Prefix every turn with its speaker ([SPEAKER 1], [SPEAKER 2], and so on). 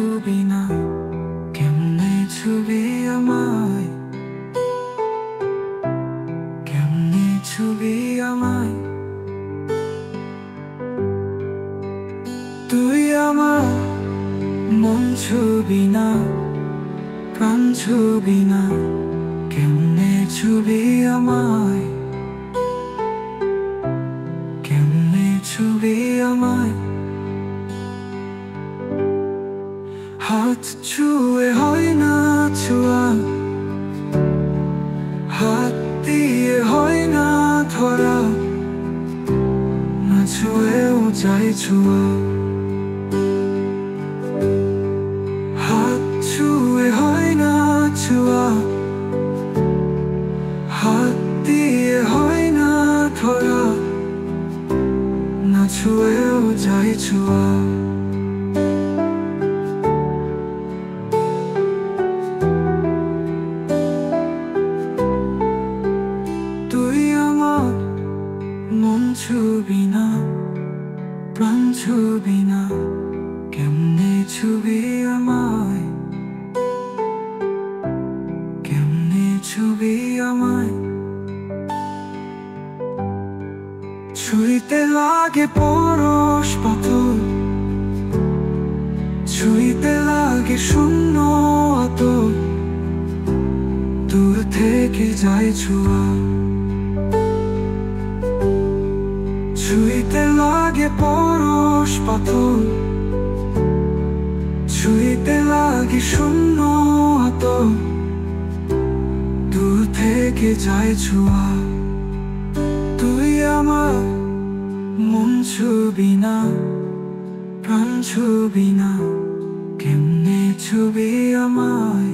[SPEAKER 1] ছুবি না, কেমনে ছুবি আমায়, কেমনে ছুবি আমায়। তুই আমার মন ছুবি না, প্রাণ ছুবি না, কেমনে ছুবি আমায়, কেমনে ছুবি আমায়। হাত ছুঁয়ে হয় না ছোঁয়া, হাত দিয়ে হয় না ধরা, না ছুঁয়েও যায় ছোঁয়া। হাত ছুঁয়ে হয় না ছোঁয়া, হাত দিয়ে হয় না ধরা, না ছুঁয়েও যায় ছোঁয়া। তুই আমার মন ছুবি না, প্রাণ ছুবি না, কেমনে ছুবি আমায়, কেমনে ছুবি আমায়। ছুঁইতে লাগে পরশ পাথর, ছুঁইতে লাগে শূন্য আতর, দূর থেকে যায় ছোঁয়া। ছুঁইতে লাগে পরশ পাথর, ছুঁইতে লাগে শূন্য আতর, দূর থেকে যায় ছোঁয়া। তুই আমার মন ছুবি না, প্রাণ ছুবি না, কেমনে ছুবি আমায়।